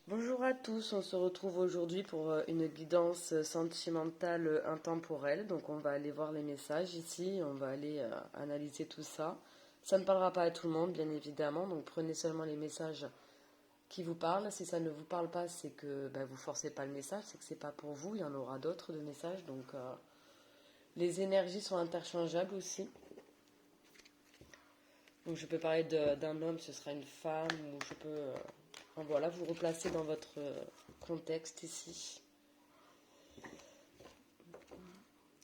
Bonjour à tous, on se retrouve aujourd'hui pour une guidance sentimentale intemporelle. Donc on va aller voir les messages ici, on va aller analyser tout ça. Ça ne parlera pas à tout le monde, bien évidemment, donc prenez seulement les messages qui vous parlent. Si ça ne vous parle pas, c'est que vous forcez pas le message, c'est que c'est pas pour vous, il y en aura d'autres de messages. Donc les énergies sont interchangeables aussi. Donc je peux parler d'un homme, ce sera une femme, ou je peux voilà, vous replacer dans votre contexte ici.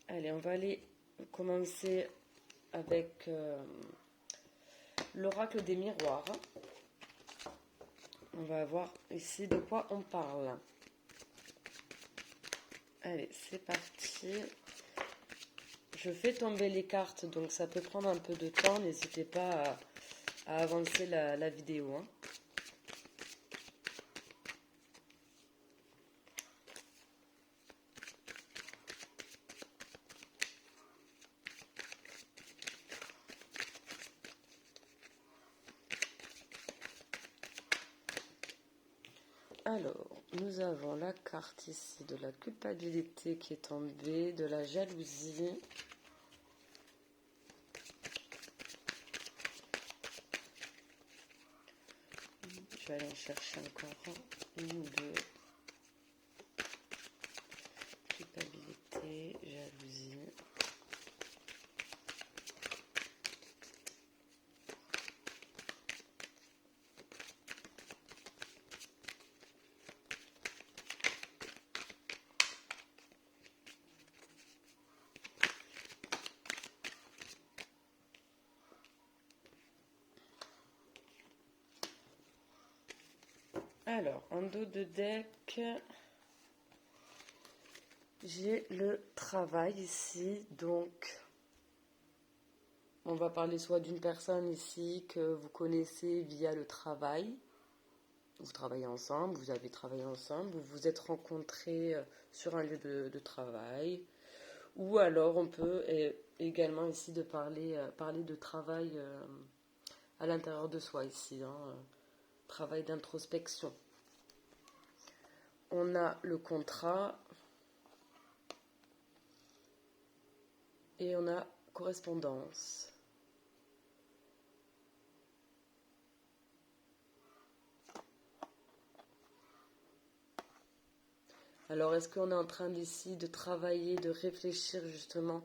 Allez, on va aller commencer avec l'oracle des miroirs. On va voir ici de quoi on parle. Allez, c'est parti. Je fais tomber les cartes, donc ça peut prendre un peu de temps. N'hésitez pas à avancer la vidéo. Alors, nous avons la carte ici de la culpabilité qui est tombée, de la jalousie. Je vais aller en chercher encore une ou deux. Culpabilité, jalousie. Alors, en dos de deck, j'ai le travail ici, donc on va parler soit d'une personne ici que vous connaissez via le travail, vous travaillez ensemble, vous avez travaillé ensemble, vous vous êtes rencontrés sur un lieu de travail, ou alors on peut également ici parler de travail à l'intérieur de soi ici, travail d'introspection. On a le contrat et on a correspondance. Alors, est-ce qu'on est en train d'ici de travailler, de réfléchir justement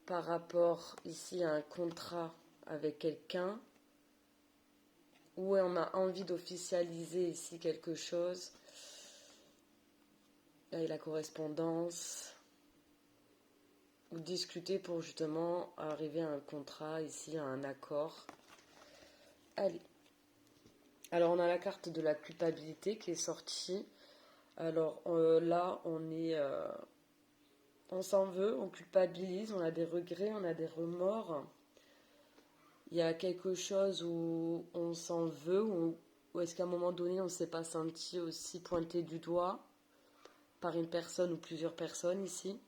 par rapport ici à un contrat avec quelqu'un, ou on a envie d'officialiser ici quelque chose, et la correspondance, ou discuter pour justement arriver à un contrat ici, à un accord. Allez. Alors, on a la carte de la culpabilité qui est sortie. Alors là, on s'en veut, on culpabilise, on a des regrets, on a des remords. Il y a quelque chose où on s'en veut, ou est-ce qu'à un moment donné, on ne s'est pas senti aussi pointé du doigt par une personne ou plusieurs personnes ici.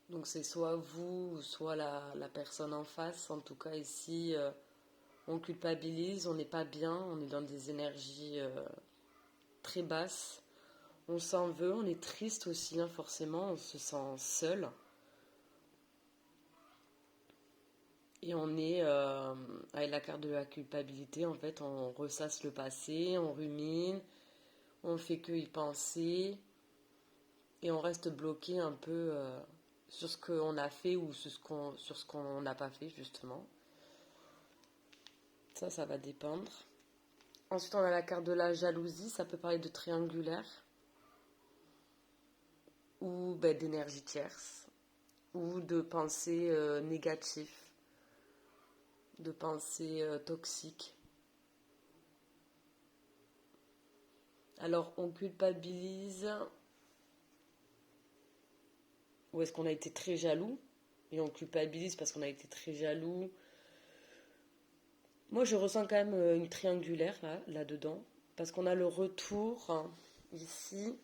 Donc c'est soit vous, soit la personne en face. En tout cas ici, on culpabilise, on n'est pas bien, on est dans des énergies très basses. On s'en veut, on est triste aussi, forcément, on se sent seul. Et on est avec la carte de la culpabilité, en fait, on ressasse le passé, on rumine, on fait que y penser, et on reste bloqué un peu sur ce qu'on a fait ou sur ce qu'on n'a pas fait, justement. Ça va dépendre. Ensuite, on a la carte de la jalousie, ça peut parler de triangulaire, ou d'énergie tierce, ou de pensée négative, de pensée toxique. Alors, on culpabilise, ou est-ce qu'on a été très jaloux et on culpabilise parce qu'on a été très jaloux. Moi, je ressens quand même une triangulaire là-dedans, parce qu'on a le retour ici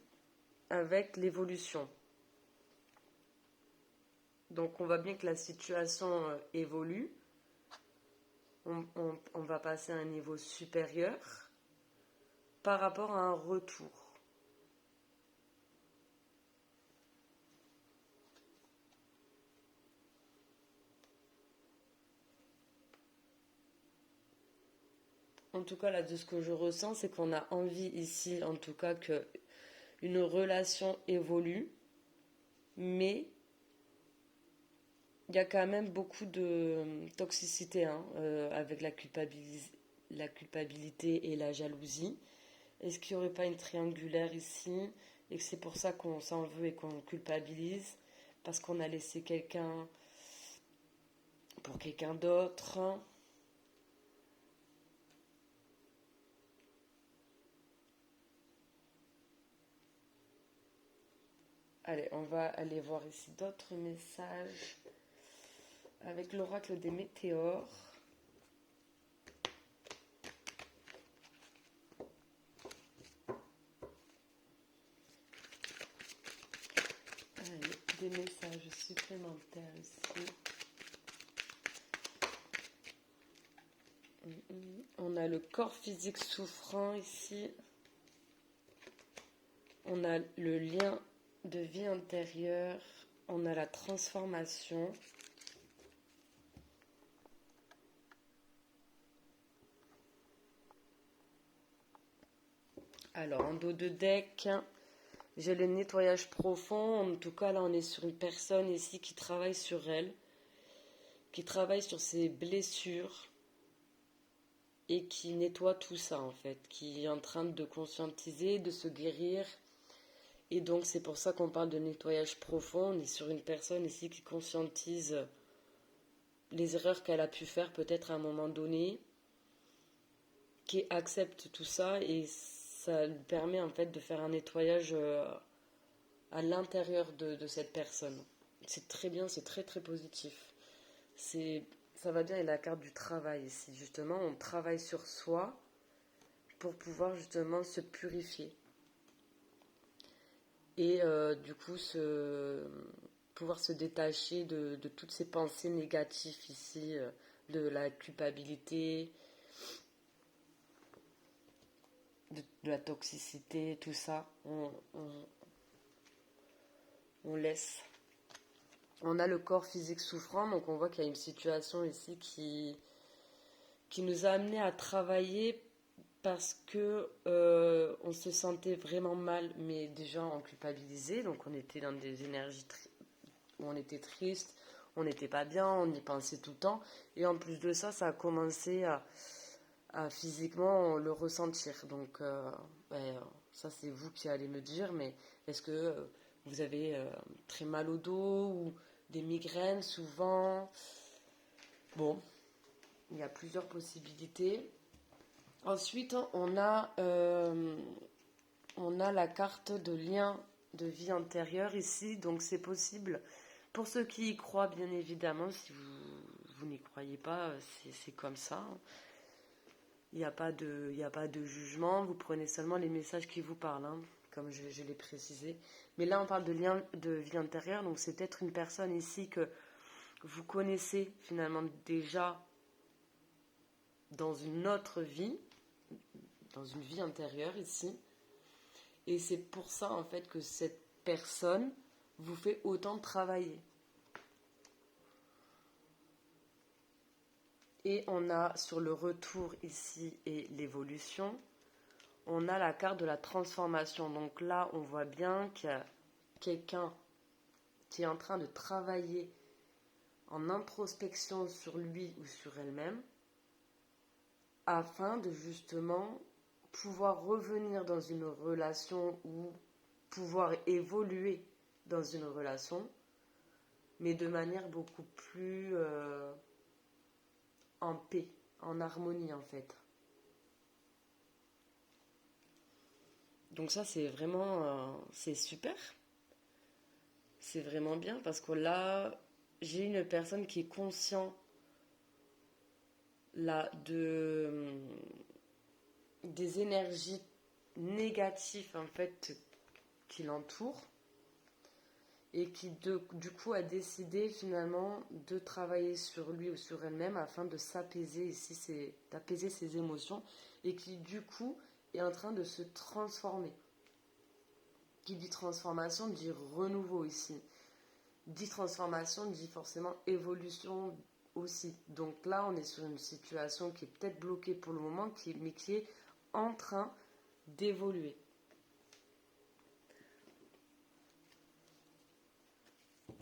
avec l'évolution. Donc, on voit bien que la situation évolue. on va passer à un niveau supérieur par rapport à un retour. En tout cas, là, de ce que je ressens, c'est qu'on a envie ici, en tout cas, que une relation évolue, mais il y a quand même beaucoup de toxicité avec la culpabilité et la jalousie. Est-ce qu'il n'y aurait pas une triangulaire ici et que c'est pour ça qu'on s'en veut et qu'on culpabilise parce qu'on a laissé quelqu'un pour quelqu'un d'autre? Allez, on va aller voir ici d'autres messages avec l'oracle des météores. Allez, des messages supplémentaires ici. On a le corps physique souffrant ici. On a le lien de vie intérieure. On a la transformation. Alors, en dos de deck, j'ai le nettoyage profond. En tout cas, là, on est sur une personne ici qui travaille sur elle, qui travaille sur ses blessures et qui nettoie tout ça, en fait, qui est en train de conscientiser, de se guérir. Et donc, c'est pour ça qu'on parle de nettoyage profond. On est sur une personne ici qui conscientise les erreurs qu'elle a pu faire peut-être à un moment donné, qui accepte tout ça et ça lui permet en fait de faire un nettoyage à l'intérieur de cette personne. C'est très bien, c'est très très positif. Ça va bien, et la carte du travail ici, justement, on travaille sur soi pour pouvoir justement se purifier. Et du coup, pouvoir se détacher de toutes ces pensées négatives ici, de la culpabilité, de la toxicité, tout ça, on laisse. On a le corps physique souffrant, donc on voit qu'il y a une situation ici qui nous a amené à travailler parce que on se sentait vraiment mal, mais déjà on culpabilisait, donc on était dans des énergies où on était triste, on n'était pas bien, on y pensait tout le temps, et en plus de ça, ça a commencé à physiquement le ressentir. Donc ça c'est vous qui allez me dire, mais est-ce que vous avez très mal au dos ou des migraines souvent? Bon, il y a plusieurs possibilités. Ensuite, on a la carte de lien de vie antérieure ici, donc c'est possible. Pour ceux qui y croient, bien évidemment, si vous n'y croyez pas, c'est comme ça. Il n'y a pas de jugement, vous prenez seulement les messages qui vous parlent, hein, comme je l'ai précisé. Mais là, on parle de lien de vie intérieure, donc c'est peut-être une personne ici que vous connaissez finalement déjà dans une autre vie, dans une vie antérieure ici. Et c'est pour ça en fait que cette personne vous fait autant travailler. Et on a sur le retour ici et l'évolution, on a la carte de la transformation. Donc là, on voit bien qu'il y a quelqu'un qui est en train de travailler en introspection sur lui ou sur elle-même afin de justement pouvoir revenir dans une relation ou pouvoir évoluer dans une relation, mais de manière beaucoup plus en paix, en harmonie en fait. Donc ça c'est vraiment, c'est super, c'est vraiment bien parce que là j'ai une personne qui est consciente là des énergies négatives en fait qui l'entourent et qui du coup a décidé finalement de travailler sur lui ou sur elle-même afin de s'apaiser ici, d'apaiser ses émotions, et qui du coup est en train de se transformer. Qui dit transformation dit renouveau ici. Dit transformation dit forcément évolution aussi. Donc là on est sur une situation qui est peut-être bloquée pour le moment, mais qui est en train d'évoluer.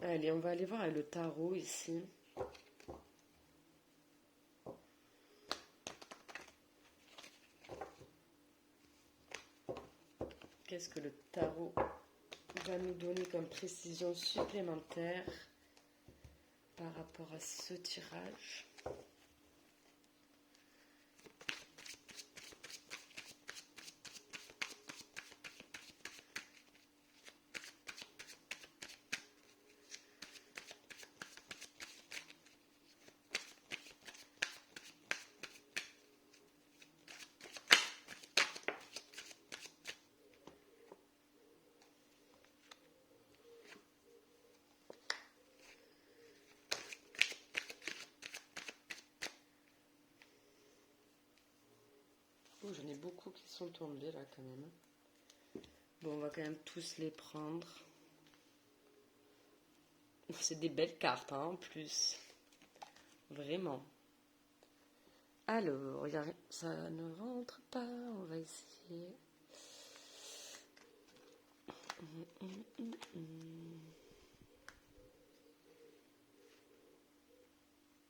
Allez, on va aller voir avec le tarot ici. Qu'est-ce que le tarot va nous donner comme précision supplémentaire par rapport à ce tirage? Oh, j'en ai beaucoup qui sont tombés là quand même. Bon, on va quand même tous les prendre. C'est des belles cartes, hein, en plus. Vraiment. Alors, ça ne rentre pas. On va essayer.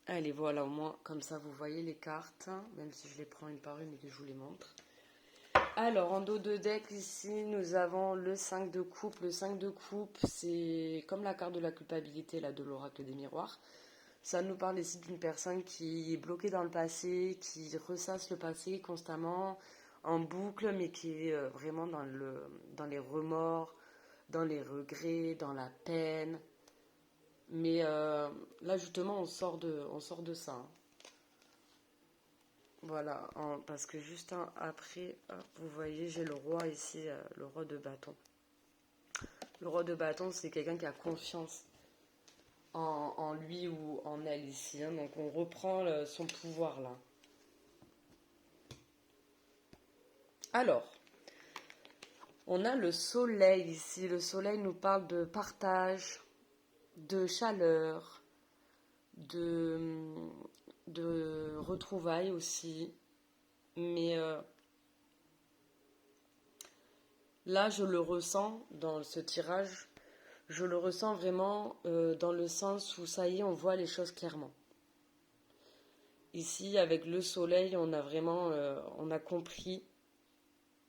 Allez, voilà, au moins, comme ça, vous voyez les cartes. Même si je les prends une par une et que je vous les montre. Alors, en dos de deck, ici, nous avons le 5 de coupe. Le 5 de coupe, c'est comme la carte de la culpabilité, là, de l'oracle des miroirs. Ça nous parle ici d'une personne qui est bloquée dans le passé, qui ressasse le passé constamment, en boucle, mais qui est vraiment dans les remords, dans les regrets, dans la peine. Mais là, justement, on sort de ça. Hein. Voilà, parce que juste après, vous voyez, j'ai le roi ici, le roi de bâton. Le roi de bâton, c'est quelqu'un qui a confiance en lui ou en elle ici. Hein, donc on reprend son pouvoir là. Alors, on a le soleil ici. Le soleil nous parle de partage, de chaleur, de retrouvailles aussi. Mais là, je le ressens dans ce tirage. Je le ressens vraiment dans le sens où ça y est, on voit les choses clairement. Ici, avec le soleil, on a vraiment, on a compris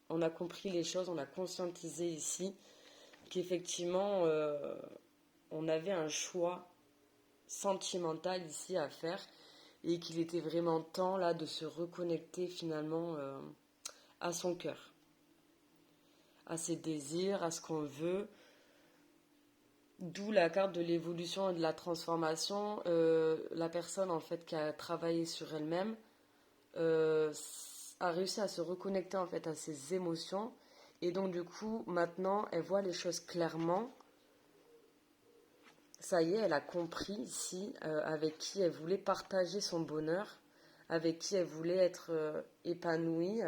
les choses, on a conscientisé ici qu'effectivement, on avait un choix sentimental ici à faire et qu'il était vraiment temps là de se reconnecter finalement à son cœur, à ses désirs, à ce qu'on veut. D'où la carte de l'évolution et de la transformation. La personne en fait qui a travaillé sur elle-même a réussi à se reconnecter en fait à ses émotions et donc du coup maintenant elle voit les choses clairement. Ça y est, elle a compris ici avec qui elle voulait partager son bonheur, avec qui elle voulait être épanouie,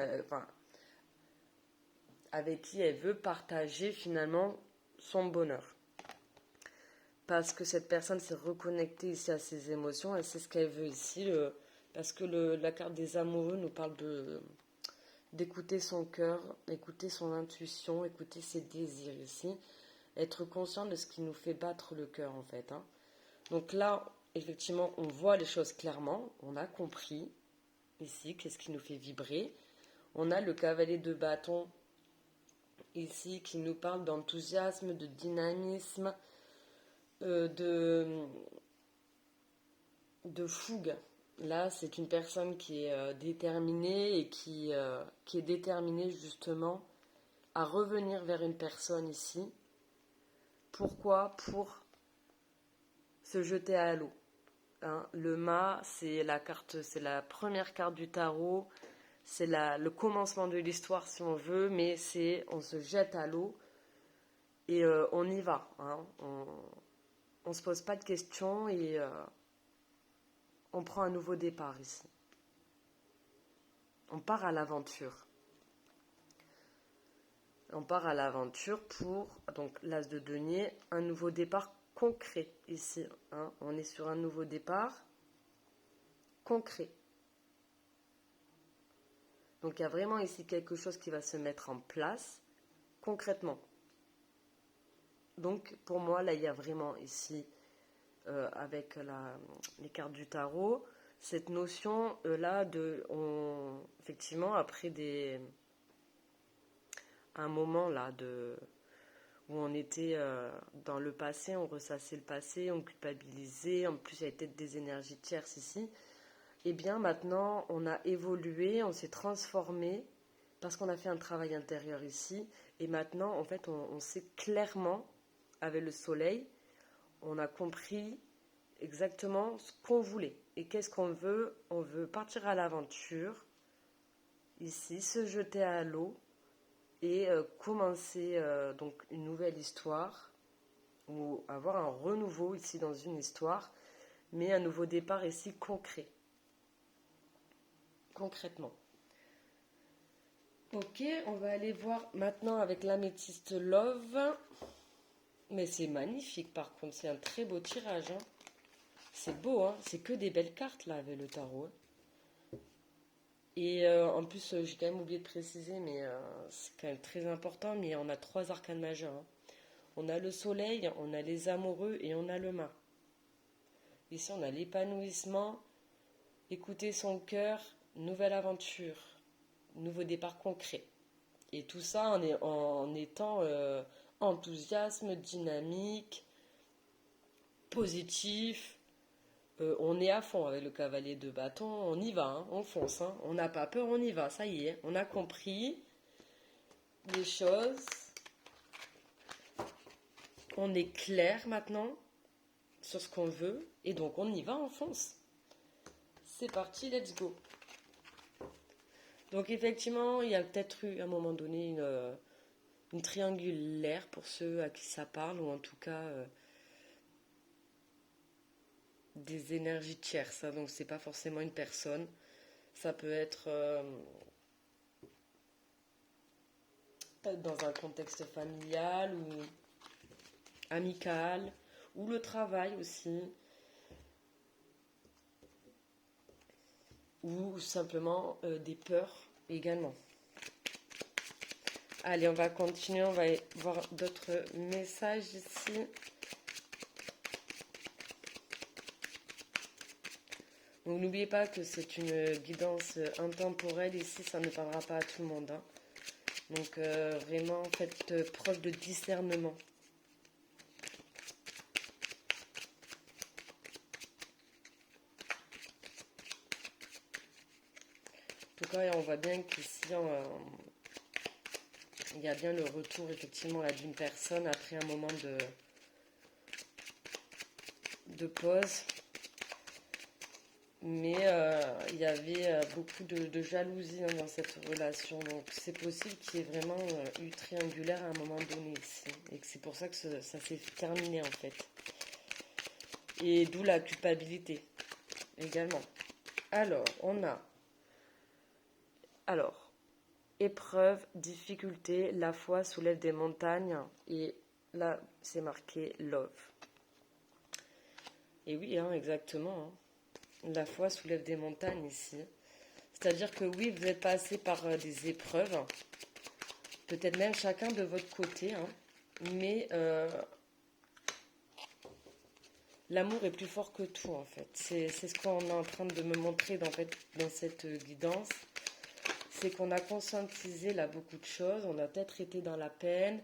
avec qui elle veut partager finalement son bonheur. Parce que cette personne s'est reconnectée ici à ses émotions, elle sait ce qu'elle veut ici. Parce que la carte des amoureux nous parle d'écouter son cœur, écouter son intuition, écouter ses désirs ici. Être conscient de ce qui nous fait battre le cœur en fait. Hein. Donc là, effectivement, on voit les choses clairement, on a compris ici qu'est-ce qui nous fait vibrer. On a le cavalier de bâton ici qui nous parle d'enthousiasme, de dynamisme, de fougue. Là, c'est une personne qui est déterminée et qui est déterminée justement à revenir vers une personne ici. Pourquoi? Pour se jeter à l'eau. Hein, le mât, c'est la première carte du tarot, c'est le commencement de l'histoire si on veut, mais on se jette à l'eau Et on y va, hein. On se pose pas de questions et on prend un nouveau départ ici. On part à l'aventure. On part à l'aventure pour, donc l'as de denier, un nouveau départ concret ici, hein. On est sur un nouveau départ concret. Donc il y a vraiment ici quelque chose qui va se mettre en place concrètement. Donc pour moi, là, il y a vraiment ici, avec les cartes du tarot, cette notion là effectivement, après un moment là où on était dans le passé, on ressassait le passé, on culpabilisait, en plus il y avait peut-être des énergies tierces ici. Et bien maintenant, on a évolué, on s'est transformé parce qu'on a fait un travail intérieur ici. Et maintenant, en fait, on sait clairement, avec le soleil, on a compris exactement ce qu'on voulait. Et qu'est-ce qu'on veut? On veut partir à l'aventure, ici, se jeter à l'eau et commencer donc une nouvelle histoire, ou avoir un renouveau ici dans une histoire, mais un nouveau départ ici concrètement. Ok, on va aller voir maintenant avec l'améthyste Love. Mais c'est magnifique par contre, c'est un très beau tirage, hein. C'est beau, hein. C'est que des belles cartes là avec le tarot, hein. Et en plus, j'ai quand même oublié de préciser, mais c'est quand même très important, mais on a 3 arcanes majeurs, hein. On a le soleil, on a les amoureux et on a le mât. Ici, on a l'épanouissement, écouter son cœur, nouvelle aventure, nouveau départ concret. Et tout ça en étant enthousiasme, dynamique, positif. On est à fond avec le cavalier de bâton, on y va, hein, on fonce, hein, on n'a pas peur, on y va, ça y est, on a compris les choses, on est clair maintenant sur ce qu'on veut, et donc on y va, on fonce. C'est parti, let's go. Donc effectivement, il y a peut-être eu à un moment donné une triangulaire pour ceux à qui ça parle, ou en tout cas des énergies tierces, hein, donc c'est pas forcément une personne, ça peut être dans un contexte familial ou amical, ou le travail aussi, ou simplement des peurs également. Allez, on va continuer, on va voir d'autres messages ici. Donc n'oubliez pas que c'est une guidance intemporelle, ici ça ne parlera pas à tout le monde, hein. Donc vraiment faites preuve de discernement. En tout cas, on voit bien qu'ici il y a bien le retour effectivement là d'une personne après un moment de pause. Mais il y avait beaucoup de jalousie, hein, dans cette relation. Donc c'est possible qu'il y ait vraiment eu triangulaire à un moment donné ici. Et que c'est pour ça que ça s'est terminé en fait. Et d'où la culpabilité également. Alors, épreuve, difficulté, la foi soulève des montagnes. Et là, c'est marqué love. Et oui, hein, exactement, hein. La foi soulève des montagnes ici. C'est-à-dire que oui, vous êtes passé par des épreuves, peut-être même chacun de votre côté, hein, mais l'amour est plus fort que tout en fait. C'est ce qu'on est en train de me montrer dans cette guidance. C'est qu'on a conscientisé là beaucoup de choses, on a peut-être été dans la peine,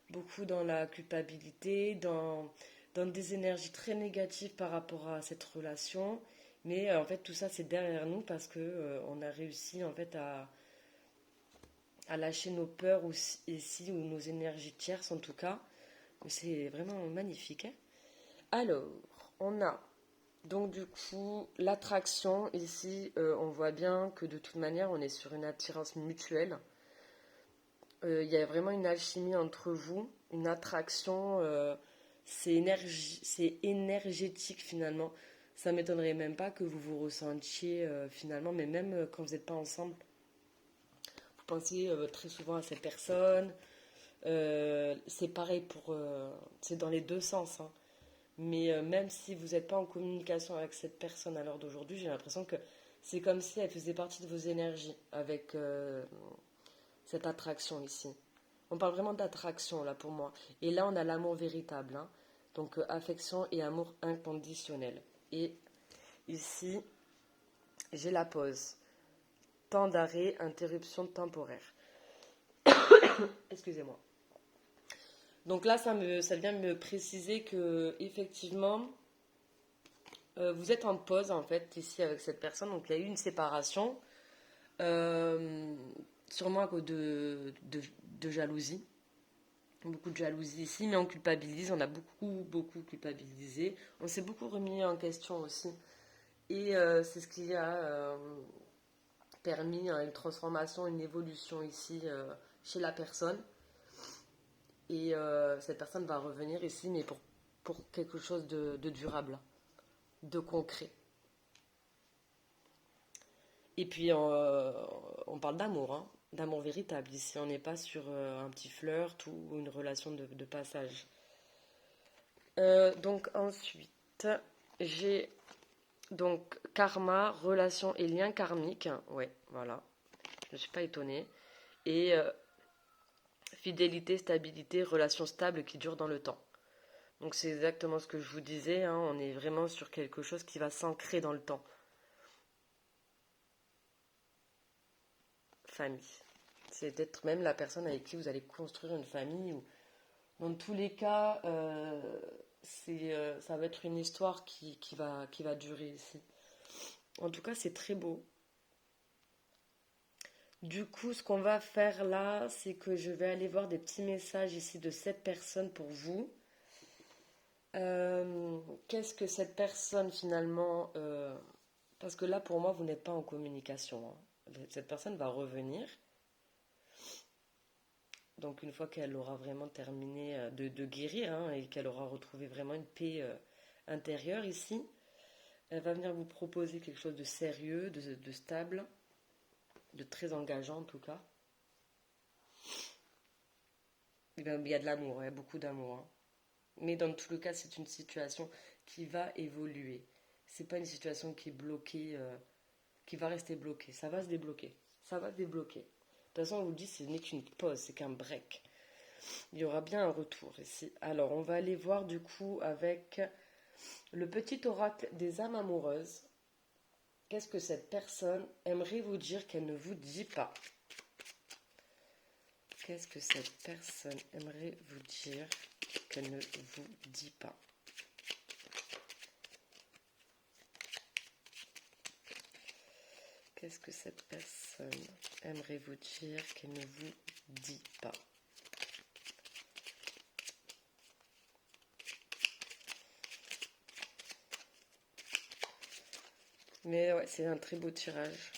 beaucoup dans la culpabilité, dans des énergies très négatives par rapport à cette relation. Mais en fait, tout ça, c'est derrière nous parce que on a réussi en fait à lâcher nos peurs ici, ou nos énergies tierces en tout cas. C'est vraiment magnifique, hein. Alors, on a donc du coup l'attraction ici. On voit bien que de toute manière, on est sur une attirance mutuelle. Il y a vraiment une alchimie entre vous. une attraction, c'est énergétique finalement. Ça m'étonnerait même pas que vous vous ressentiez finalement, mais même quand vous n'êtes pas ensemble, vous pensez très souvent à cette personne. C'est pareil c'est dans les deux sens, hein. Mais même si vous n'êtes pas en communication avec cette personne à l'heure d'aujourd'hui, j'ai l'impression que c'est comme si elle faisait partie de vos énergies avec cette attraction ici. On parle vraiment d'attraction là pour moi. Et là, on a l'amour véritable, hein. Donc affection et amour inconditionnel. Et ici, j'ai la pause. Temps d'arrêt, interruption temporaire. Excusez-moi. Donc là, ça vient me préciser que effectivement, vous êtes en pause en fait ici avec cette personne. Donc il y a eu une séparation, euh, sûrement à cause de jalousie. Beaucoup de jalousie ici, mais on culpabilise. On a beaucoup culpabilisé. On s'est beaucoup remis en question aussi. Et c'est ce qui a permis une transformation, une évolution ici chez la personne. Et cette personne va revenir ici, mais pour quelque chose de durable, de concret. Et puis, on parle d'amour, hein, d'amour véritable ici. On n'est pas sur un petit flirt ou une relation de passage. Donc, ensuite, j'ai donc karma, relation et lien karmique. Ouais, voilà. Je ne suis pas étonnée. Et fidélité, stabilité, relation stable qui dure dans le temps. Donc c'est exactement ce que je vous disais, hein, on est vraiment sur quelque chose qui va s'ancrer dans le temps. Famille. C'est peut-être même la personne avec qui vous allez construire une famille. Ou... Dans tous les cas, ça va être une histoire qui va durer ici. En tout cas, c'est très beau. Du coup, ce qu'on va faire là, c'est que je vais aller voir des petits messages ici de cette personne pour vous. Qu'est-ce que cette personne finalement... parce que là, pour moi, vous n'êtes pas en communication, hein. Cette personne va revenir. Donc une fois qu'elle aura vraiment terminé de guérir, hein, et qu'elle aura retrouvé vraiment une paix intérieure ici, elle va venir vous proposer quelque chose de sérieux, de stable, de très engageant en tout cas. Et bien, il y a de l'amour, hein, beaucoup d'amour, hein. Mais dans tout le cas, c'est une situation qui va évoluer. C'est pas une situation qui est bloquée, qui va rester bloquée. Ça va se débloquer. Ça va se débloquer. De toute façon, on vous dit, ce n'est qu'une pause, c'est qu'un break. Il y aura bien un retour ici. Alors, on va aller voir du coup avec le petit oracle des âmes amoureuses. Qu'est-ce que cette personne aimerait vous dire qu'elle ne vous dit pas? Qu'est-ce que cette personne aimerait vous dire qu'elle ne vous dit pas? Qu'est-ce que cette personne aimerait vous dire qu'elle ne vous dit pas? Mais ouais, c'est un très beau tirage.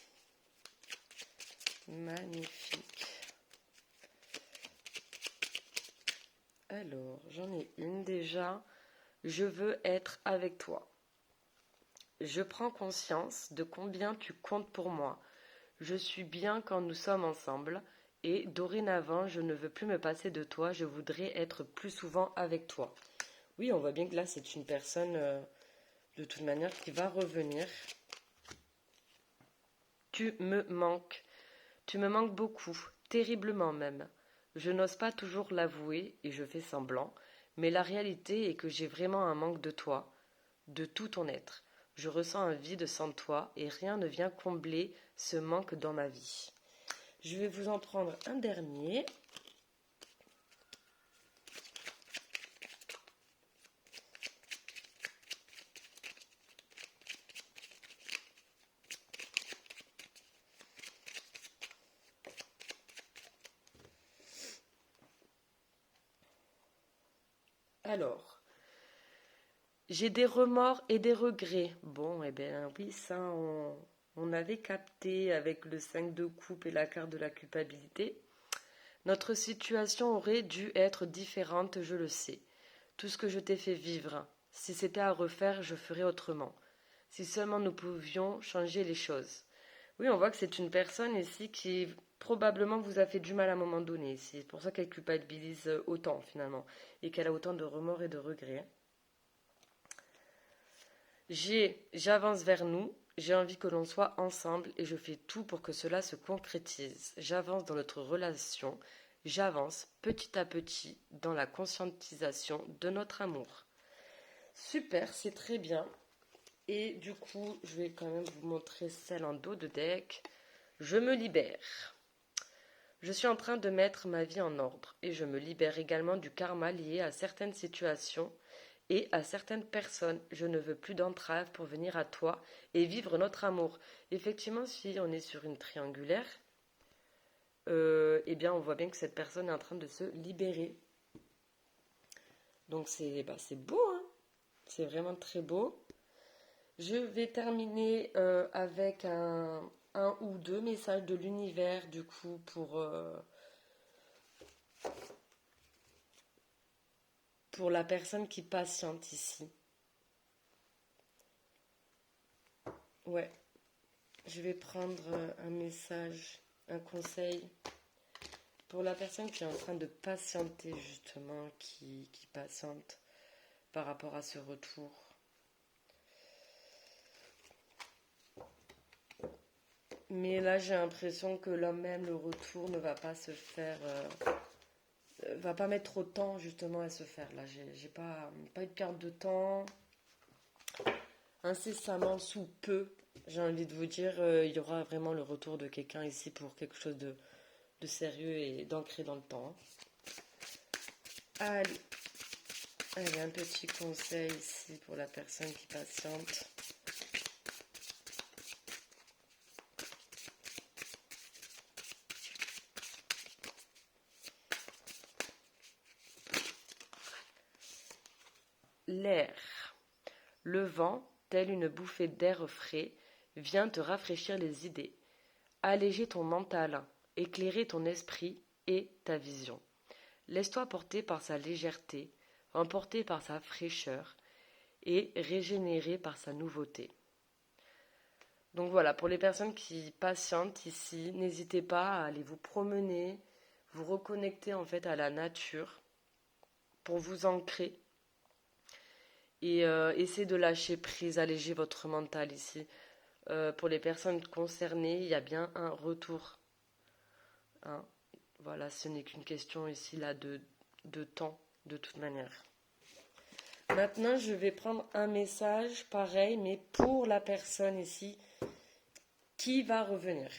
Magnifique. Alors, j'en ai une déjà. Je veux être avec toi. Je prends conscience de combien tu comptes pour moi. Je suis bien quand nous sommes ensemble et dorénavant, je ne veux plus me passer de toi. Je voudrais être plus souvent avec toi. Oui, on voit bien que là, c'est une personne de toute manière qui va revenir. Tu me manques. Tu me manques beaucoup, terriblement même. Je n'ose pas toujours l'avouer et je fais semblant, mais la réalité est que j'ai vraiment un manque de toi, de tout ton être. Je ressens un vide sans toi et rien ne vient combler ce manque dans ma vie. Je vais vous en prendre un dernier. Alors, j'ai des remords et des regrets. Bon, eh bien oui, ça on avait capté avec le 5 de coupe et la carte de la culpabilité. Notre situation aurait dû être différente, je le sais. Tout ce que je t'ai fait vivre, si c'était à refaire, je ferais autrement. Si seulement nous pouvions changer les choses. Oui, on voit que c'est une personne ici qui probablement vous a fait du mal à un moment donné. C'est pour ça qu'elle culpabilise autant finalement et qu'elle a autant de remords et de regrets. J'avance vers nous, j'ai envie que l'on soit ensemble et je fais tout pour que cela se concrétise. J'avance dans notre relation, j'avance petit à petit dans la conscientisation de notre amour. Super, c'est très bien. Et du coup, je vais quand même vous montrer celle en dos de deck. Je me libère. Je suis en train de mettre ma vie en ordre et je me libère également du karma lié à certaines situations et à certaines personnes. Je ne veux plus d'entraves pour venir à toi et vivre notre amour. Effectivement, si on est sur une triangulaire, eh bien on voit bien que cette personne est en train de se libérer. Donc c'est beau, hein, c'est vraiment très beau. Je vais terminer avec un ou deux messages de l'univers, du coup, pour la personne qui patiente ici. Ouais, je vais prendre un message, un conseil pour la personne qui est en train de patienter, justement, qui patiente par rapport à ce retour. Mais là, j'ai l'impression que là même, le retour ne va pas se faire... va pas mettre trop de temps, justement, à se faire. Là, j'ai pas eu de carte de temps. Incessamment, sous peu, j'ai envie de vous dire, il y aura vraiment le retour de quelqu'un ici pour quelque chose de sérieux et d'ancré dans le temps. Allez. Allez, un petit conseil ici pour la personne qui patiente. L'air. Le vent, tel une bouffée d'air frais, vient te rafraîchir les idées, alléger ton mental, éclairer ton esprit et ta vision. Laisse-toi porter par sa légèreté, emporter par sa fraîcheur et régénérer par sa nouveauté. Donc voilà, pour les personnes qui patientent ici, n'hésitez pas à aller vous promener, vous reconnecter en fait à la nature pour vous ancrer et essayer de lâcher prise, alléger votre mental ici. Pour les personnes concernées, il y a bien un retour. Hein. Voilà, ce n'est qu'une question ici là de temps, de toute manière. Maintenant, je vais prendre un message pareil, mais pour la personne ici qui va revenir.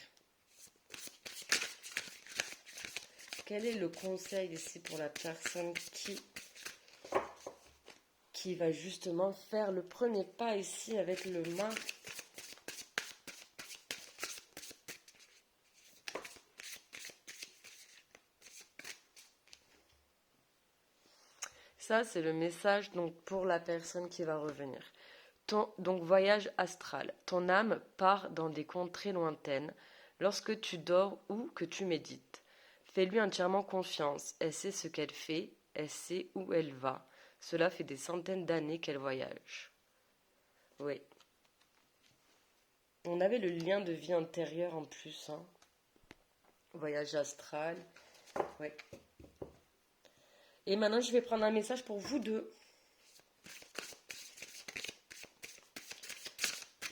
Quel est le conseil ici pour la personne qui va justement faire le premier pas ici avec le mât? Ça, c'est le message donc, pour la personne qui va revenir. Donc, voyage astral. Ton âme part dans des contrées lointaines lorsque tu dors ou que tu médites. Fais-lui entièrement confiance. Elle sait ce qu'elle fait, elle sait où elle va. Cela fait des centaines d'années qu'elle voyage. Oui. On avait le lien de vie antérieur en plus. Hein. Voyage astral. Oui. Et maintenant, je vais prendre un message pour vous deux.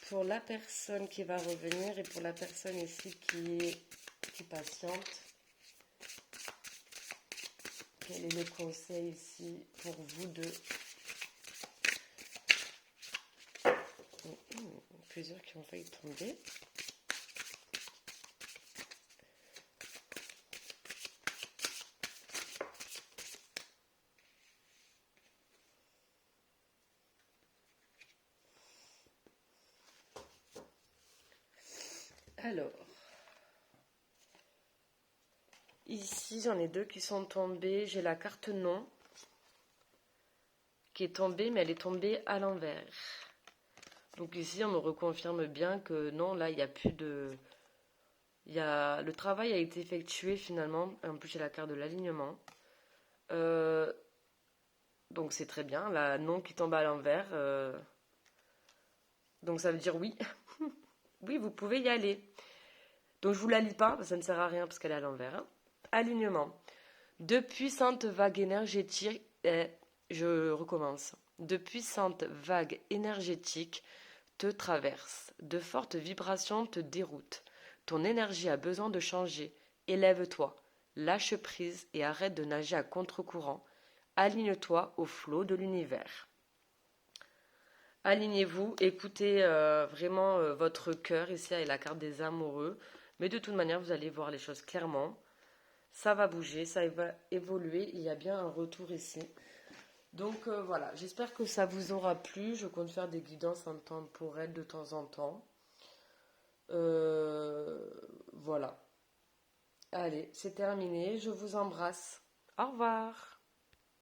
Pour la personne qui va revenir et pour la personne ici qui patiente. Quel est le conseil ici pour vous deux? Plusieurs qui ont failli tomber. Alors, ici j'en ai deux qui sont tombés. J'ai la carte non qui est tombée, mais elle est tombée à l'envers. Donc ici on me reconfirme bien que non, là il n'y a plus de... Le travail a été effectué finalement. En plus, j'ai la carte de l'alignement. Euh, donc c'est très bien. La non qui tombe à l'envers. Donc ça veut dire oui. Oui, vous pouvez y aller. Donc je vous la lis pas, ça ne sert à rien parce qu'elle est à l'envers, hein. Alignement. De puissantes vagues énergétiques. Je recommence. De puissantes vagues énergétiques te traversent. De fortes vibrations te déroutent. Ton énergie a besoin de changer. Élève-toi. Lâche prise et arrête de nager à contre-courant. Aligne-toi au flot de l'univers. Alignez-vous, écoutez vraiment votre cœur ici avec la carte des amoureux. Mais de toute manière, vous allez voir les choses clairement. Ça va bouger, ça va évoluer. Il y a bien un retour ici. Donc voilà, j'espère que ça vous aura plu. Je compte faire des guidances intemporelles de temps en temps. Euh, voilà. Allez, c'est terminé. Je vous embrasse. Au revoir.